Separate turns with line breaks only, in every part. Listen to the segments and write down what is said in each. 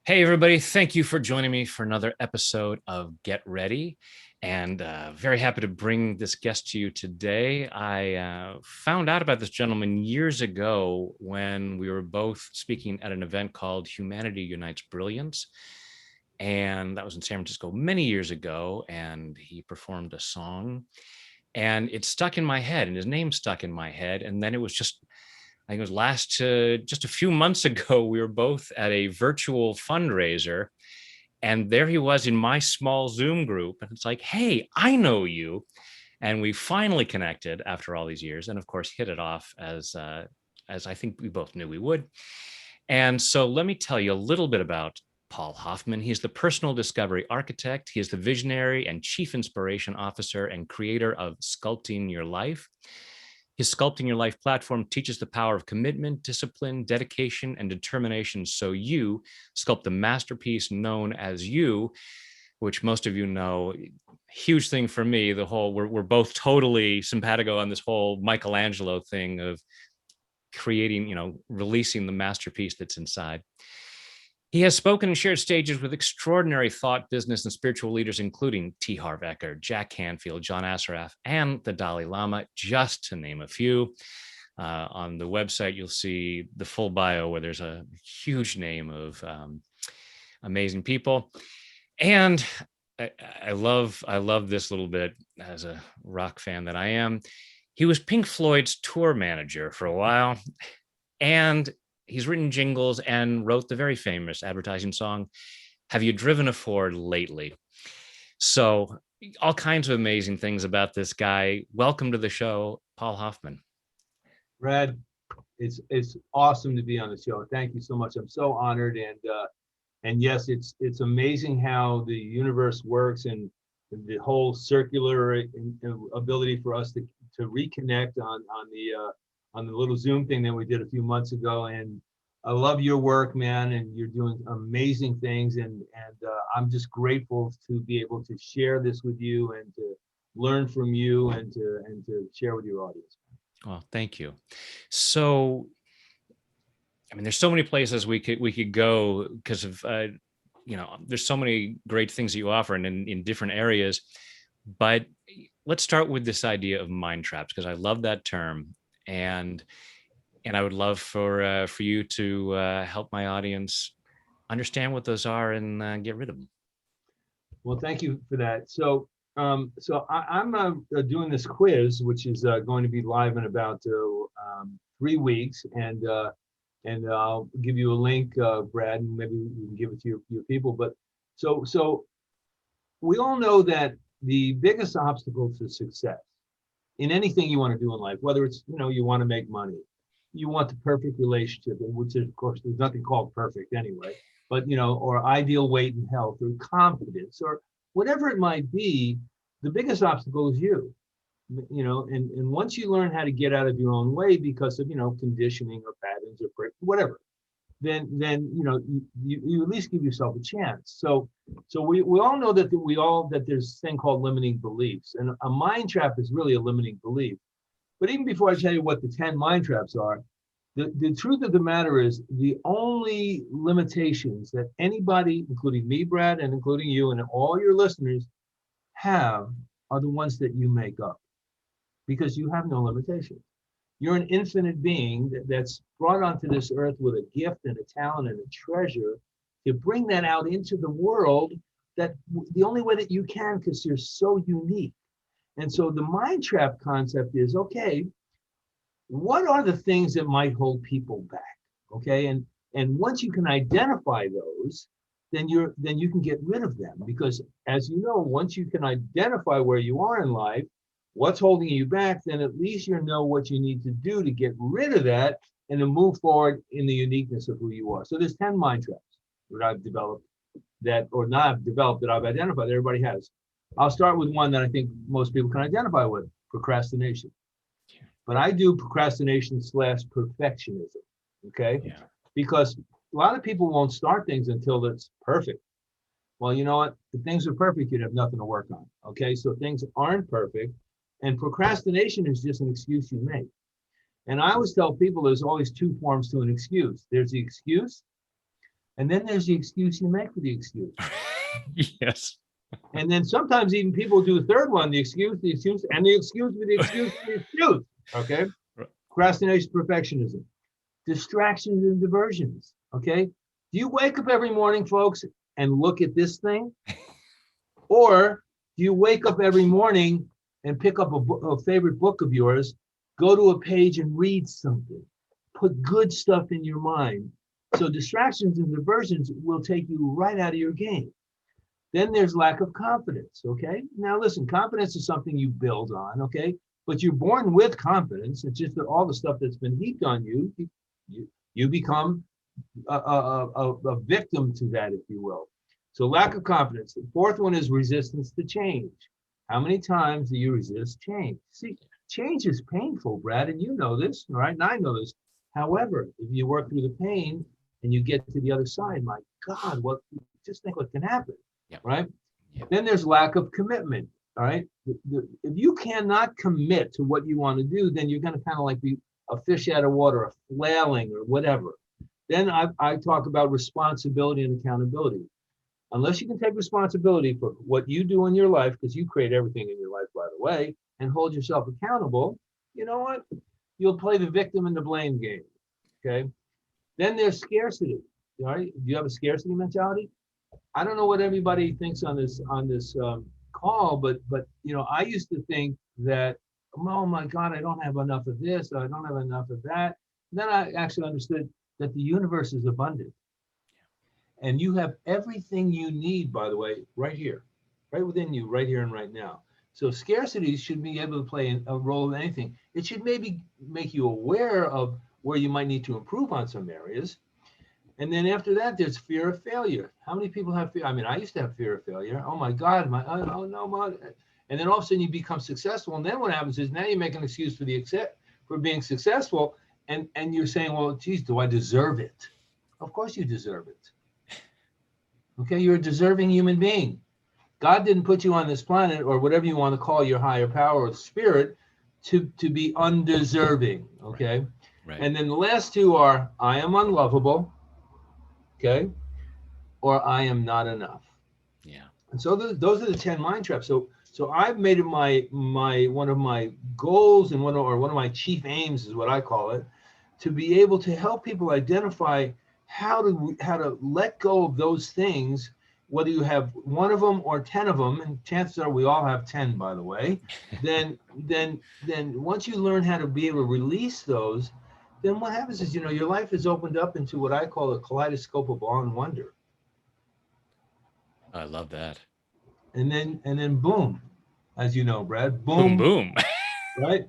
Hey, everybody. Thank you for joining me for another episode of Get Ready. And very happy to bring this guest to you today. I found out about this gentleman years ago when we were both speaking at an event called Humanity Unites Brilliance. And that was in San Francisco many years ago. And he performed a song and it stuck in my head, and his name stuck in my head. And then it was just I think it was just a few months ago, we were both at a virtual fundraiser, and there he was in my small Zoom group. And it's like, hey, I know you. And we finally connected after all these years, and of course, hit it off as I think we both knew we would. And so let me tell you a little bit about Paul Hoffman. He's the personal discovery architect. He is the visionary and chief inspiration officer and creator of Sculpting Your Life. His Sculpting Your Life platform teaches the power of commitment, discipline, dedication, and determination so you sculpt the masterpiece known as you, which most of you know. Huge thing for me, we're both totally simpatico on this whole Michelangelo thing of creating, releasing the masterpiece that's inside. He has spoken and shared stages with extraordinary thought, business, and spiritual leaders, including T. Harv Eker, Jack Canfield, John Assaraf, and the Dalai Lama, just to name a few. On the website, you'll see the full bio where there's a huge name of amazing people. And I love this little bit as a rock fan that I am. He was Pink Floyd's tour manager for a while, and he's written jingles and wrote the very famous advertising song, Have You Driven a Ford Lately? So all kinds of amazing things about this guy. Welcome to the show, Paul Hoffman.
Brad, it's awesome to be on the show. Thank you so much. I'm so honored, and yes, it's amazing how the universe works and the whole circular ability for us to reconnect on the little Zoom thing that we did a few months ago. And I love your work, man, and you're doing amazing things. And I'm just grateful to be able to share this with you and to learn from you and to share with your audience.
Well, thank you. So, I mean, there's so many places we could go because of there's so many great things that you offer and in different areas. But let's start with this idea of mind traps, because I love that term, and I would love for you to help my audience understand what those are and get rid of them.
Well, thank you for that. So I'm doing this quiz, which is going to be live in about 3 weeks, and I'll give you a link, Brad, and maybe you can give it to your people. But so we all know that the biggest obstacle to success in anything you want to do in life, whether it's you want to make money, you want the perfect relationship, which is, of course, there's nothing called perfect anyway, but or ideal weight and health, or confidence, or whatever it might be, the biggest obstacle is you. And once you learn how to get out of your own way because of conditioning or patterns or whatever, then you at least give yourself a chance. So we all know that there's this thing called limiting beliefs, and a mind trap is really a limiting belief. But even before I tell you what the 10 mind traps are, the truth of the matter is the only limitations that anybody, including me, Brad, and including you and all your listeners, have are the ones that you make up, because you have no limitations. You're an infinite being that's brought onto this earth with a gift and a talent and a treasure to bring that out into the world, that the only way that you can, because you're so unique. And so the mind trap concept is, okay, what are the things that might hold people back? Okay, and once you can identify those, then you can get rid of them, because as you know, once you can identify where you are in life, what's holding you back, then at least you know what you need to do to get rid of that and to move forward in the uniqueness of who you are. So there's 10 mind traps that I've developed that I've identified that everybody has. I'll start with one that I think most people can identify with: procrastination. But I do procrastination / perfectionism, okay?
Yeah.
Because a lot of people won't start things until it's perfect. Well, you know what? If things are perfect, you'd have nothing to work on, okay? So things aren't perfect, and procrastination is just an excuse you make. And I always tell people there's always two forms to an excuse. There's the excuse, And then there's the excuse you make for the excuse.
Yes.
And then sometimes even people do the third one, the excuse, and the excuse for the excuse for the excuse. Okay. Procrastination, perfectionism, distractions and diversions. Okay. Do you wake up every morning, folks, and look at this thing? Or do you wake up every morning and pick up a favorite book of yours, go to a page and read something, put good stuff in your mind? So distractions and diversions will take you right out of your game. Then there's lack of confidence. Okay. Now listen, confidence is something you build on. Okay. But you're born with confidence. It's just that all the stuff that's been heaped on you, you become a victim to that, if you will. So lack of confidence. The fourth one is resistance to change. How many times do you resist change? See, change is painful, Brad, and you know this, right? And I know this. However, if you work through the pain and you get to the other side, my God, what, just think what can happen,
Yep.
right?
Yep.
Then there's lack of commitment, all right? If you cannot commit to what you want to do, then you're going to kind of like be a fish out of water, a flailing or whatever. Then I talk about responsibility and accountability. Unless you can take responsibility for what you do in your life, because you create everything in your life, by the way, and hold yourself accountable, you know what? You'll play the victim and the blame game. Okay. Then there's scarcity. All right. Do you have a scarcity mentality? I don't know what everybody thinks on this call, but you know, I used to think that, oh my God, I don't have enough of this, or I don't have enough of that. And then I actually understood that the universe is abundant. And you have everything you need, by the way, right here, right within you, right here and right now. So scarcity should be able to play a role in anything. It should maybe make you aware of where you might need to improve on some areas. And then after that, there's fear of failure. How many people have fear? I mean, I used to have fear of failure. Oh my God, oh no, my. And then all of a sudden you become successful. And then what happens is now you make an excuse for being successful. And you're saying, well, geez, do I deserve it? Of course you deserve it. Okay, you're a deserving human being. God didn't put you on this planet, or whatever you want to call your higher power or spirit, to be undeserving. Okay.
Right.
And then the last two are I am unlovable, okay, or I am not enough.
Yeah.
And so those are the 10 mind traps. So I've made it my one of my goals and one of my chief aims is what I call it, to be able to help people identify how to let go of those things, whether you have one of them or 10 of them, and chances are we all have 10, by the way. then once you learn how to be able to release those, then what happens is, you know, your life is opened up into what I call a kaleidoscope of awe and wonder.
I love that.
And then boom, as you know, Brad,
Boom,
boom,
boom.
right?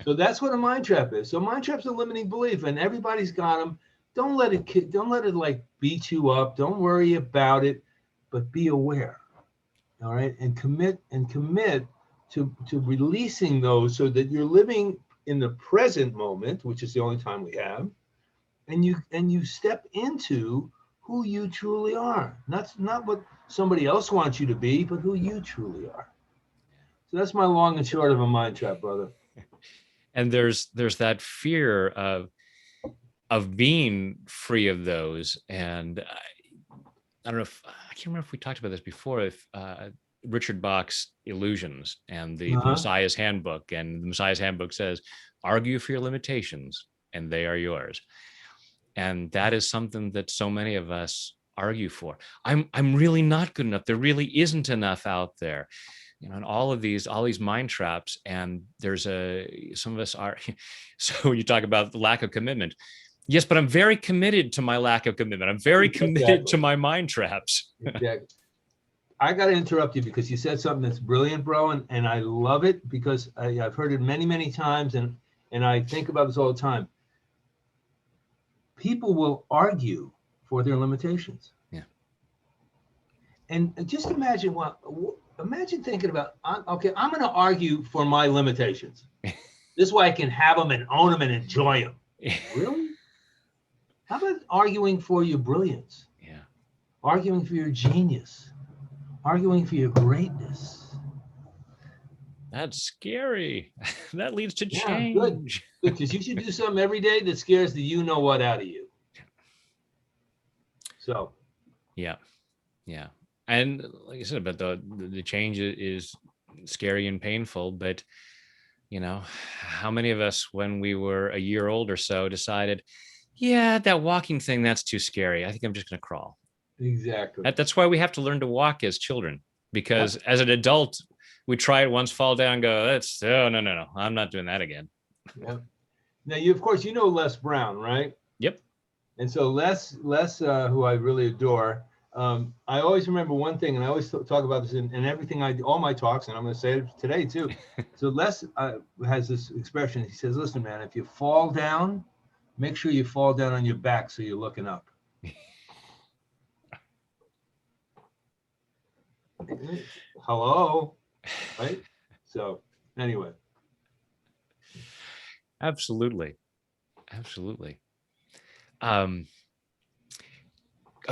So that's what a mind trap is. So mind trap's a limiting belief, and everybody's got them. Don't let it like beat you up. Don't worry about it, but be aware. All right, and commit to releasing those so that you're living in the present moment, which is the only time we have, and you step into who you truly are. Not what somebody else wants you to be, but who you truly are. So that's my long and short of a mind trap, brother.
And there's that fear of being free of those. And I don't know if I can't remember if we talked about this before. If Richard Bach's Illusions and the Messiah's Handbook, and the Messiah's Handbook says, argue for your limitations, and they are yours. And that is something that so many of us argue for. I'm really not good enough. There really isn't enough out there. You know, and all these mind traps. And some of us are. So you talk about the lack of commitment. Yes, but I'm very committed to my lack of commitment. I'm very committed to my mind traps.
Exactly. I got to interrupt you because you said something that's brilliant, bro, and I love it because I've heard it many, many times, and I think about this all the time. People will argue for their limitations.
Yeah.
And just imagine imagine thinking about, okay, I'm going to argue for my limitations. This way I can have them and own them and enjoy them. Really? How about arguing for your brilliance?
Yeah.
Arguing for your genius? Arguing for your greatness?
That's scary. That leads to change.
Good. Because you should do something every day that scares the you know what out of you. So,
Yeah. Yeah. And like I said, but the change is scary and painful, but how many of us when we were a year old or so decided, yeah, that walking thing, that's too scary. I think I'm just going to crawl.
exactly.
That's why we have to learn to walk as children, because
Yep.
as an adult, we try it once, fall down, go, that's, oh, no, no, no, I'm not doing that again.
Yep. Now, you, of course, you know Les Brown, right?
Yep.
And so Les, who I really adore, I always remember one thing, and I always talk about this in everything I do, all my talks, and I'm going to say it today too. So Les has this expression. He says, "Listen, man, if you fall down, make sure you fall down on your back so you're looking up." Hello, right? So anyway,
Absolutely. Absolutely. Um,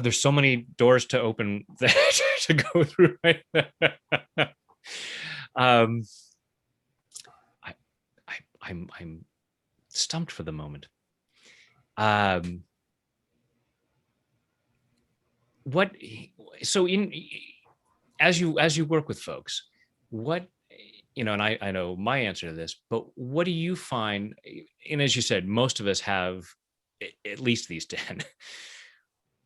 there's so many doors to open to go through. Right? um, I, I'm stumped for the moment. Um, what so in as you work with folks, what and I know my answer to this, but what do you find? And as you said, most of us have at least these 10.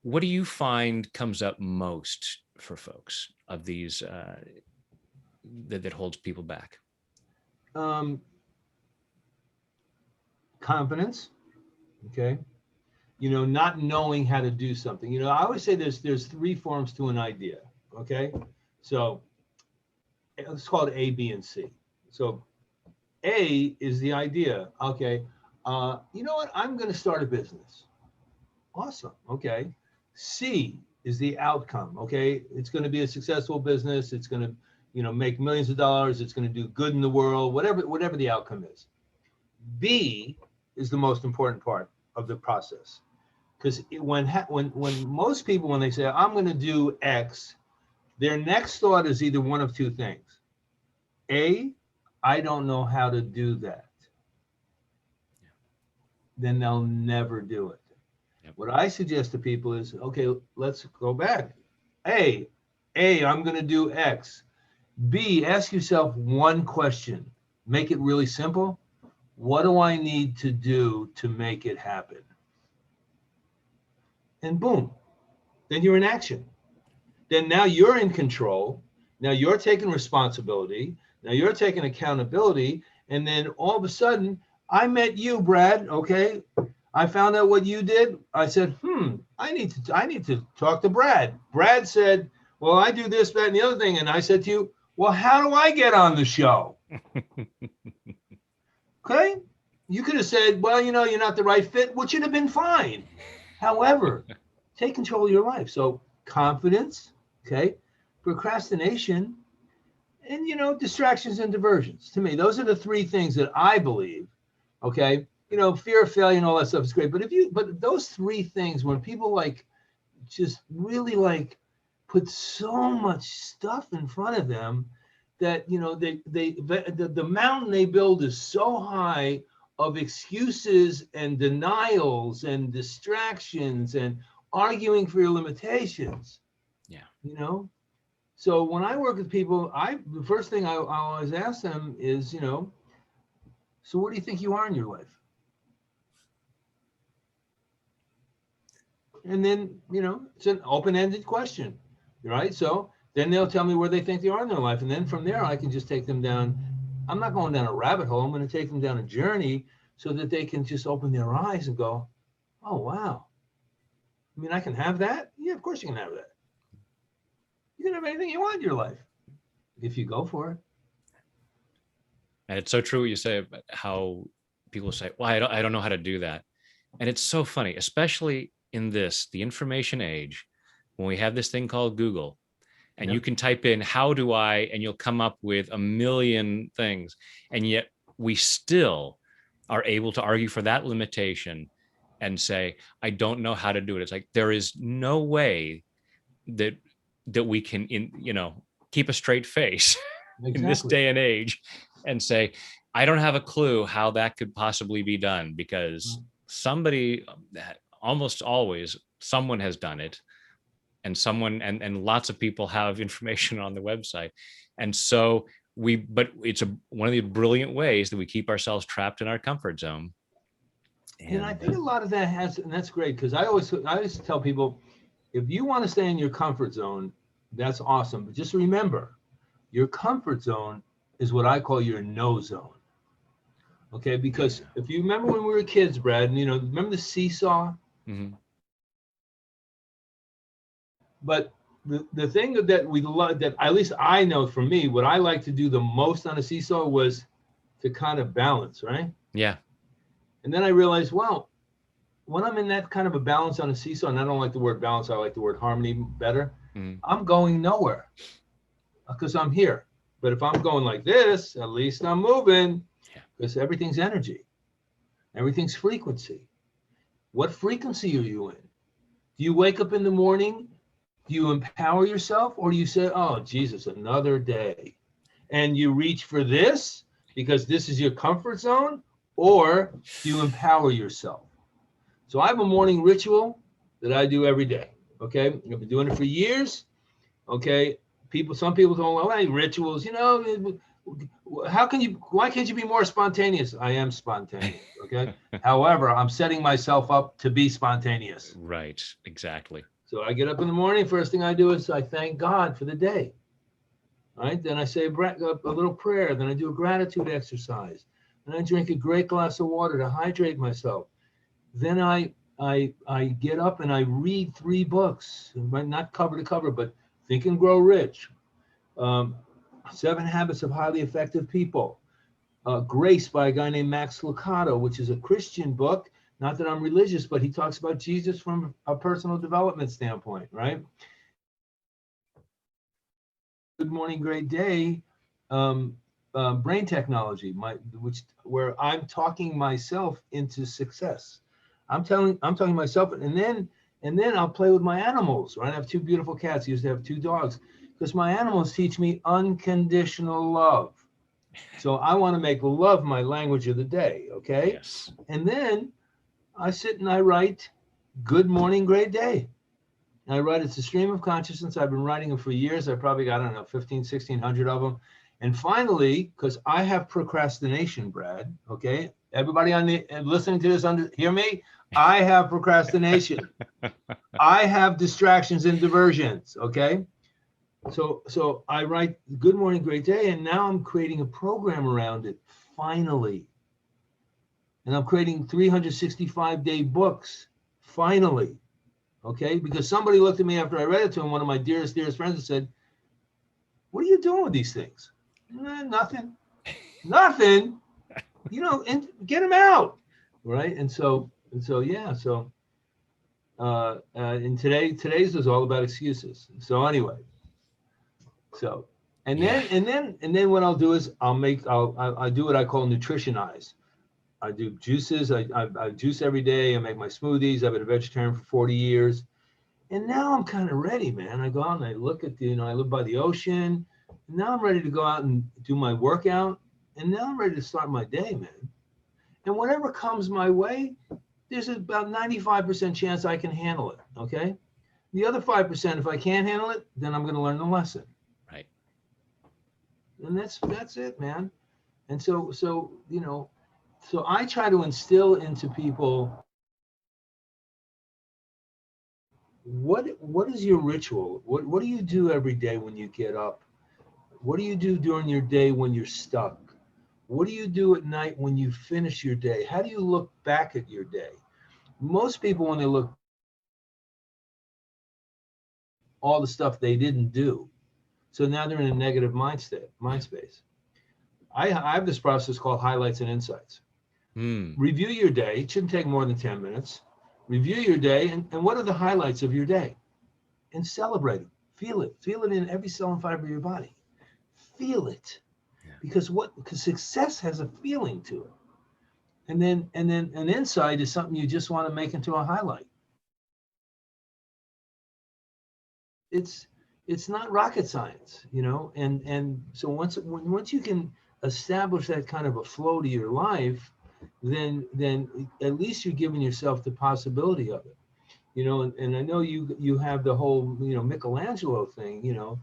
What do you find comes up most for folks of these that holds people back?
um, confidence. Okay, not knowing how to do something. I always say there's three forms to an idea. Okay, so it's called A, B, and C. So A is the idea. Okay, you know what? I'm going to start a business. Awesome. Okay. C is the outcome. Okay, it's going to be a successful business. It's going to, make millions of dollars. It's going to do good in the world. Whatever the outcome is. B is the most important part of the process, because when most people, when they say I'm going to do X, their next thought is either one of two things. A, I don't know how to do that. Then they'll never do it.
Yep.
What I suggest to people is, okay, let's go back. A, I'm going to do X. B, ask yourself one question. Make it really simple. What do I need to do to make it happen? And boom, then you're in action. Then now you're in control. Now you're taking responsibility. Now you're taking accountability. And then all of a sudden, I met you, Brad. Okay. I found out what you did. I said, I need to talk to Brad. Brad said, well, I do this, that, and the other thing. And I said to you, well, how do I get on the show? Okay. You could have said, well, you're not the right fit, which would have been fine. However, take control of your life. So confidence, okay, procrastination, and distractions and diversions. To me, those are the three things that I believe. Okay. Fear of failure and all that stuff is great. But those three things, when people just really put so much stuff in front of them that the mountain they build is so high of excuses and denials and distractions and arguing for your limitations.
Yeah.
So when I work with people, the first thing I always ask them is, so where do you think you are in your life? And then, it's an open-ended question, right? So then they'll tell me where they think they are in their life. And then from there, I can just take them down. I'm not going down a rabbit hole. I'm going to take them down a journey so that they can just open their eyes and go, oh, wow. I mean, I can have that? Yeah, of course you can have that. You can have anything you want in your life if you go for it.
And it's so true what you say about how people say, well, I don't know how to do that. And it's so funny, especially in the information age, when we have this thing called Google, and you
Yep.
can type in, how do I, and you'll come up with a million things. And yet we still are able to argue for that limitation and say, I don't know how to do it. It's like, there is no way that we can, keep a straight face in this
Exactly.
day and age and say, I don't have a clue how that could possibly be done, because somebody, almost always someone has done it. and someone, and lots of people have information on the website. And so but it's one of the brilliant ways that we keep ourselves trapped in our comfort zone.
And I think a lot of that has, and that's great, because I always tell people, if you want to stay in your comfort zone, that's awesome. But just remember, your comfort zone is what I call your no zone. Okay, because if you remember when we were kids, Brad, and remember the seesaw?
Mm-hmm.
But the thing that we love, that at least I know for me, what I like to do the most on a seesaw was to kind of balance, right?
Yeah.
And then I realized, well, when I'm in that kind of a balance on a seesaw, and I don't like the word balance, I like the word harmony better, I'm going nowhere because I'm here. But if I'm going like this, at least I'm moving, because everything's energy. Everything's frequency. What frequency are you in? Do you wake up in the morning? Do you empower yourself? Or do you say, oh, Jesus, another day? And you reach for this because this is your comfort zone? Or do you empower yourself? So I have a morning ritual that I do every day. Okay. I've been doing it for years. Okay. Some people don't know, hey, rituals, why can't you be more spontaneous? I am spontaneous. Okay. However, I'm setting myself up to be spontaneous.
Right. Exactly.
So I get up in the morning. First thing I do is I thank God for the day. All right. Then I say a little prayer. Then I do a gratitude exercise. Then I drink a great glass of water to hydrate myself. Then I get up and I read 3 books, not cover to cover, but Think and Grow Rich, 7 Habits of Highly Effective People, Grace by a guy named Max Lucado, which is a Christian book. Not that I'm religious, but he talks about Jesus from a personal development standpoint, right? Good Morning, Great Day, brain technology, where I'm talking myself into success. I'm talking myself, and then I'll play with my animals, right? I have 2 beautiful cats. I used to have 2 dogs, because my animals teach me unconditional love. So I want to make love my language of the day, okay?
Yes.
And then I sit and I write Good Morning, Great Day. I write, it's a stream of consciousness. I've been writing them for years. I probably got, I don't know, 15, 1600 of them. And finally, because I have procrastination, Brad, okay? Everybody listening to this, hear me? I have procrastination. I have distractions and diversions, okay? So I write Good Morning, Great Day, and now I'm creating a program around it, finally. And I'm creating 365-day books, finally. Okay, because somebody looked at me after I read it to him, one of my dearest friends, and said, what are you doing with these things? Nothing. And get them out, right? And today's is all about excuses. So anyway, and then what I'll do is I do what I call nutritionize. I do juices. I juice every day. I make my smoothies. I've been a vegetarian for 40 years. And now I'm kind of ready, man. I go out and I look at I live by the ocean. And now I'm ready to go out and do my workout. And now I'm ready to start my day, man. And whatever comes my way, there's about 95% chance I can handle it, okay? The other 5%, if I can't handle it, then I'm going to learn the lesson.
Right.
And that's it, man. And so I try to instill into people, what is your ritual? What do you do every day when you get up? What do you do during your day when you're stuck? What do you do at night when you finish your day? How do you look back at your day? Most people, when they look, all the stuff they didn't do. So now they're in a negative mind space. I have this process called highlights and insights. Review your day. It shouldn't take more than 10 minutes. Review your day, and what are the highlights of your day? And celebrate them. Feel it. Feel it in every cell and fiber of your body. Feel it. Yeah. Because success has a feeling to it. And then an insight is something you just want to make into a highlight. It's not rocket science, and so once you can establish that kind of a flow to your life, then at least you're giving yourself the possibility of it. and I know you have the whole, Michelangelo thing,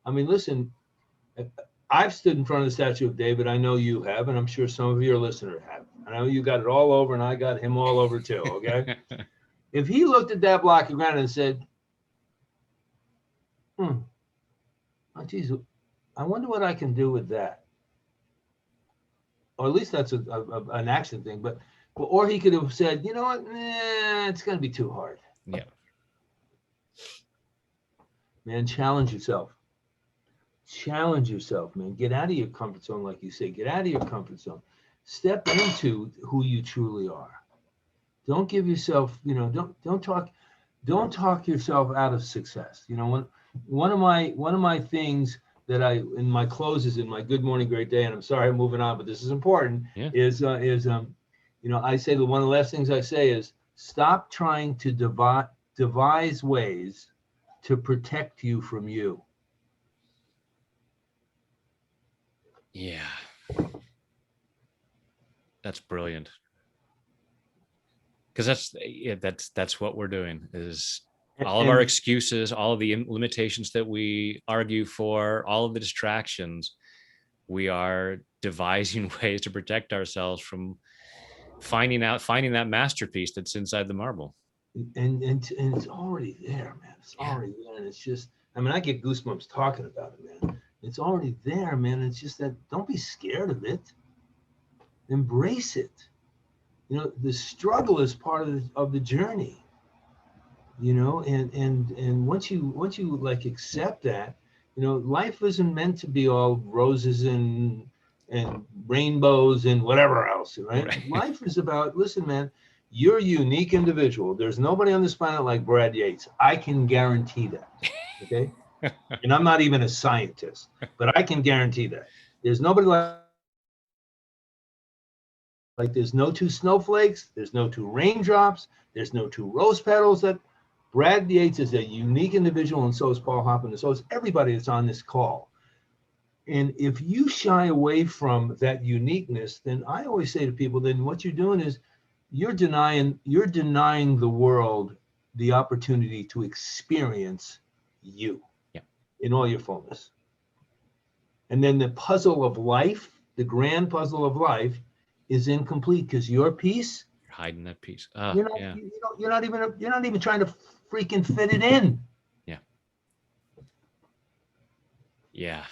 I mean, listen, I've stood in front of the statue of David. I know you have, and I'm sure some of your listeners have. I know you got it all over, and I got him all over too. Okay. If he looked at that block of granite and said, oh, geez, I wonder what I can do with that. Or at least that's an action thing. But or he could have said, you know what, it's going to be too hard.
Yeah.
Man, challenge yourself. Challenge yourself, man. Get out of your comfort zone, like you say. Get out of your comfort zone. Step into who you truly are. Don't give yourself, don't talk yourself out of success. One of my things that I in my closes in my Good Morning Great Day, and I'm sorry I'm moving on, but this is important.
Yeah.
I say that one of the last things I say is stop trying to devise ways to protect you from you.
Yeah. That's brilliant. Because that's what we're doing is all of our excuses, all of the limitations that we argue for, all of the distractions, we are devising ways to protect ourselves from finding that masterpiece that's inside the marble.
And it's already there, man. It's already there. And it's just, I mean, I get goosebumps talking about it, man. It's already there, man. It's just that don't be scared of it. Embrace it. The struggle is part of the journey. And once you like accept that, life isn't meant to be all roses and rainbows and whatever else, right? Life is about, listen, man, you're a unique individual. There's nobody on this planet like Brad Yates. I can guarantee that. Okay. And I'm not even a scientist, but I can guarantee that. There's nobody like there's no two snowflakes, there's no two raindrops, there's no two rose petals. That Brad Yates is a unique individual, and so is Paul Hoffman, and so is everybody that's on this call. And if you shy away from that uniqueness, then I always say to people, then what you're doing is you're denying the world the opportunity to experience you in all your fullness. And then the puzzle of life, the grand puzzle of life, is incomplete because your piece,
you're hiding that piece.
You're not even trying to freaking fit it in.
Yeah.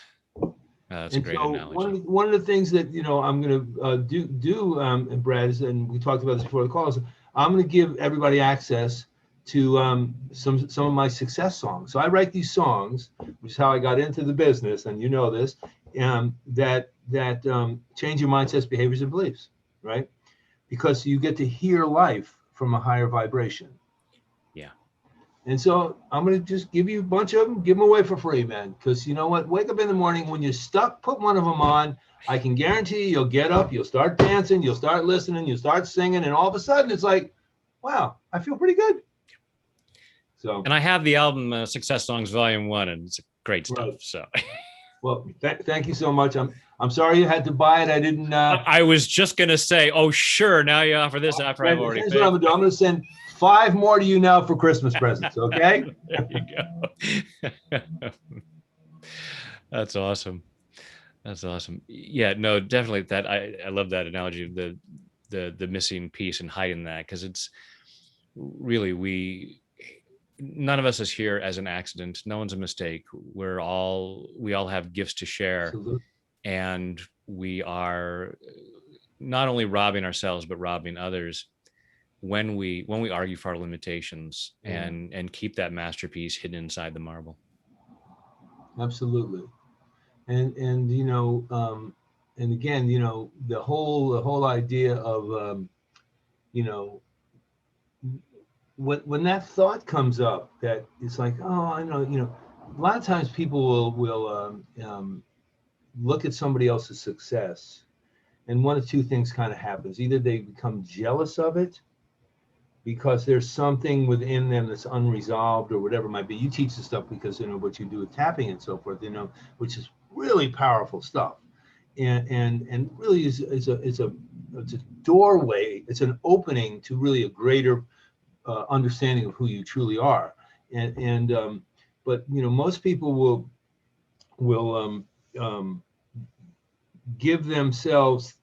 That's a great analogy.
One of the things that I'm going to do, Brad, is, and we talked about this before the call, is I'm going to give everybody access to some of my success songs. So I write these songs, which is how I got into the business, and you know this, that change your mindsets, behaviors, and beliefs, right? Because you get to hear life from a higher vibration.
Yeah.
And so I'm going to just give you a bunch of them, give them away for free, man. Because you know what? Wake up in the morning when you're stuck, put one of them on. I can guarantee you'll get up, you'll start dancing, you'll start listening, you'll start singing, and all of a sudden it's like, wow, I feel pretty good. So.
And I have the album Success Songs Volume 1, and it's great stuff. Right. So.
Well, thank you so much. I'm sorry you had to buy it. I didn't.
I was just going to say, oh, sure. Now you offer this after I've already paid.
I'm going to send 5 more to you now for Christmas presents. Okay.
There you go. That's awesome. That's awesome. Yeah, no, definitely that. I love that analogy of the missing piece and hiding that, because it's really none of us is here as an accident. No one's a mistake. We all have gifts to share.
Absolutely.
And we are not only robbing ourselves, but robbing others when we argue for our limitations and keep that masterpiece hidden inside the marble.
Absolutely. And again, the whole idea of when that thought comes up, that it's like, oh, I know, a lot of times people will look at somebody else's success, and one of two things kind of happens. Either they become jealous of it because there's something within them that's unresolved or whatever it might be. You teach this stuff because what you do with tapping and so forth, which is really powerful stuff, and really is a doorway. It's an opening to really a greater understanding of who you truly are. But most people will give themselves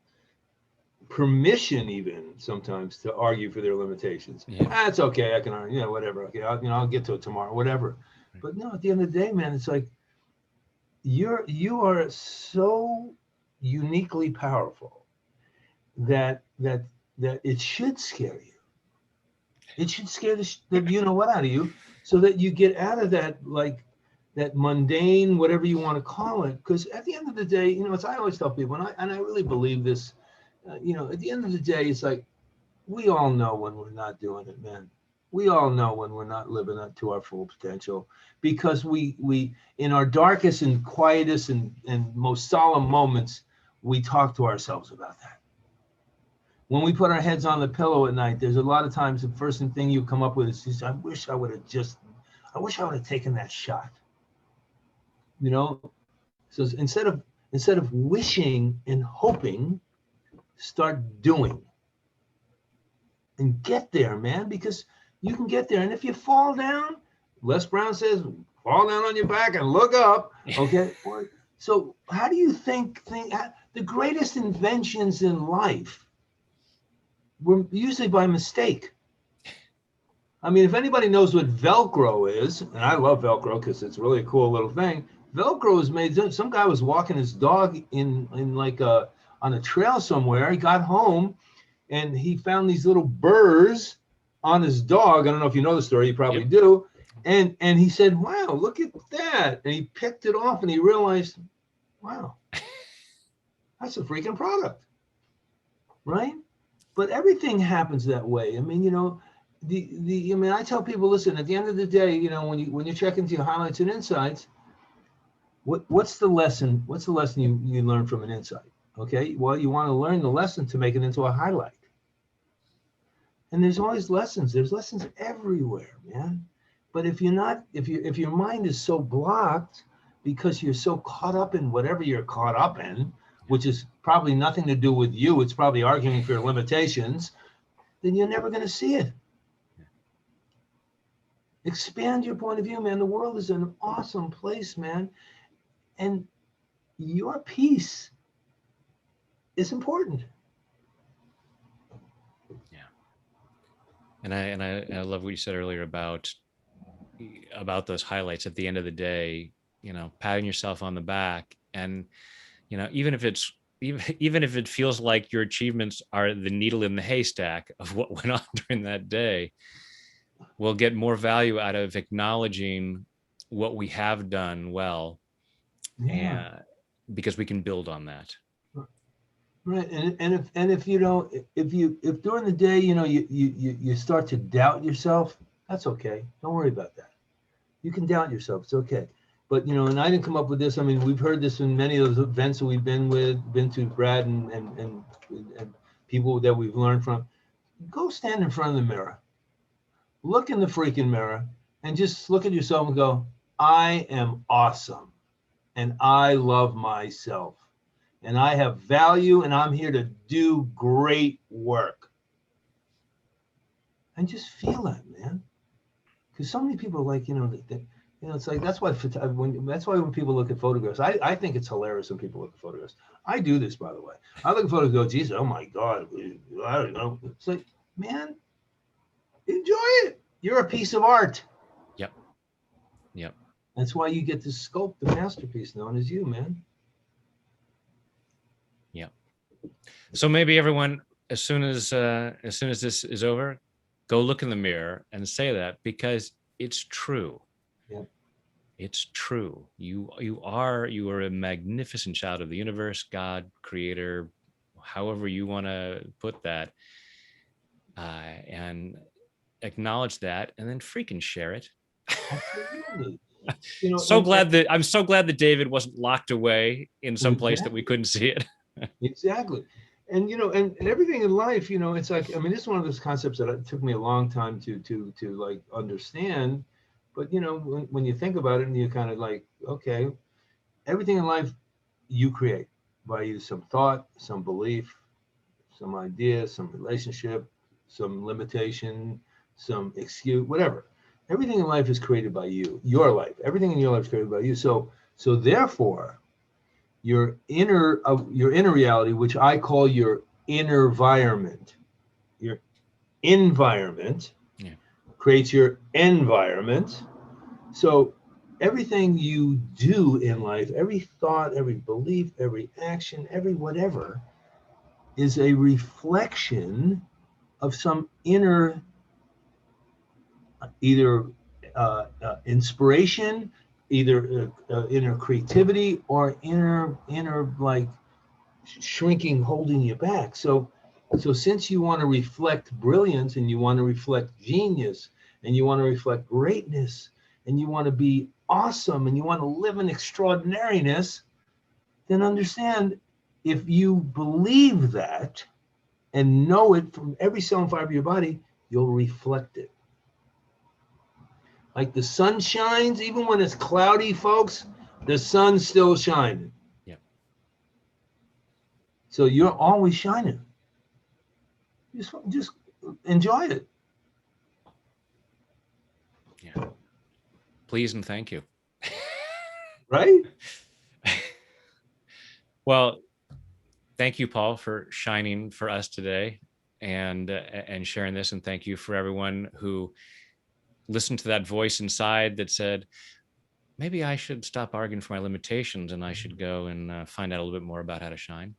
permission even sometimes to argue for their limitations.
Yeah.
It's okay, I can argue, whatever. Okay, I'll get to it tomorrow, whatever. But no, at the end of the day, man, it's like you are so uniquely powerful that it should scare you. It should scare the what out of you, so that you get out of that, like, that mundane, whatever you want to call it. Because at the end of the day, it's, I always tell people, and I really believe this. At the end of the day, it's like, we all know when we're not doing it, man. We all know when we're not living up to our full potential, because we in our darkest and quietest and most solemn moments, we talk to ourselves about that. When we put our heads on the pillow at night, there's a lot of times the first thing you come up with is, I wish I would have taken that shot. So instead of wishing and hoping, start doing. And get there, man, because you can get there. And if you fall down, Les Brown says, fall down on your back and look up. Okay. So how do you think the greatest inventions in life were usually by mistake? I mean, if anybody knows what Velcro is, and I love Velcro because it's really a cool little thing. Velcro was made. Some guy was walking his dog in like on a trail somewhere. He got home, and he found these little burrs on his dog. I don't know if you know the story. You probably
Yep.
do. And he said, wow, look at that. And he picked it off, and he realized, wow, that's a freaking product, right? But everything happens that way. I mean, I tell people, listen, at the end of the day, when you check into your highlights and insights, what's the lesson? What's the lesson you learn from an insight? Okay, well, you want to learn the lesson to make it into a highlight. And there's always lessons. There's lessons everywhere, man. But if your mind is so blocked because you're so caught up in whatever you're caught up in, which is probably nothing to do with you, it's probably arguing for your limitations, then you're never going to see it. Expand your point of view, man. The world is an awesome place, man. And your peace is important.
Yeah. And I love what you said earlier about those highlights. At the end of the day, patting yourself on the back, and even if it feels like your achievements are the needle in the haystack of what went on during that day, we'll get more value out of acknowledging what we have done well, and because we can build on that.
Right. And if during the day, you start to doubt yourself, that's okay. Don't worry about that. You can doubt yourself. It's okay. But, and I didn't come up with this. I mean, we've heard this in many of those events that we've been to, Brad, and people that we've learned from. Go stand in front of the mirror. Look in the freaking mirror and just look at yourself and go, I am awesome. And I love myself. And I have value, and I'm here to do great work. And just feel that, man. Because so many people are like, it's like, that's why when people look at photographs, I think it's hilarious when people look at photographs. I do this, by the way. I look at photos and go, geez, oh my God, I don't know. It's like, man, enjoy it. You're a piece of art.
Yep.
That's why you get to sculpt the masterpiece known as you, man.
Yep. So maybe everyone, as soon as this is over, go look in the mirror and say that, because it's true.
Yeah.
It's true. You are a magnificent child of the universe, God, creator, however you want to put that, and acknowledge that, and then freaking share it.
Absolutely.
I'm so glad that David wasn't locked away in some place that we couldn't see it.
Exactly. And and everything in life, it's like, I mean, this is one of those concepts that it took me a long time to like understand. But when you think about it, and you kind of like, okay, everything in life you create by some thought, some belief, some idea, some relationship, some limitation, some excuse, whatever. Everything in life is created by you. Your life, everything in your life is created by you. So therefore, your inner reality, which I call your inner environment, your environment
Yeah.
creates your environment. So everything you do in life, every thought, every belief, every action, every whatever, is a reflection of some inner, either inspiration, either inner creativity, or inner like shrinking, holding you back. So since you want to reflect brilliance, and you want to reflect genius, and you want to reflect greatness, and you want to be awesome, and you want to live in extraordinariness, then understand, if you believe that and know it from every cell and fiber of your body, you'll reflect it. Like the sun shines, even when it's cloudy, folks, the sun's still shining.
Yeah.
So you're always shining. Just enjoy it.
Yeah. Please and thank you.
Right?
Well, thank you, Paul, for shining for us today and sharing this. And thank you for everyone who listened to that voice inside that said, maybe I should stop arguing for my limitations and I should go and find out a little bit more about how to shine.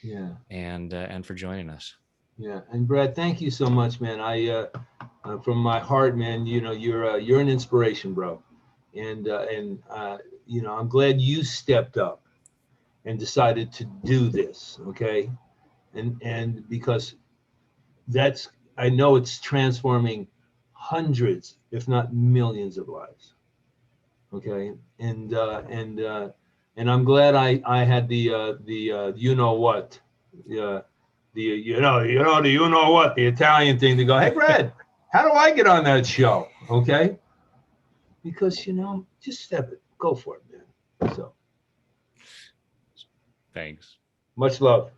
Yeah.
And for joining us.
Yeah. And Brad, thank you so much, man. From my heart, man, you're an inspiration, bro. And I'm glad you stepped up and decided to do this. Okay. And because that's, I know it's transforming hundreds, if not millions of lives. Okay. And I'm glad I had the you know what, the you know what, the Italian thing, to go, hey Brad, how do I get on that show? Okay, because just step it, go for it, man. So
Thanks.
much love.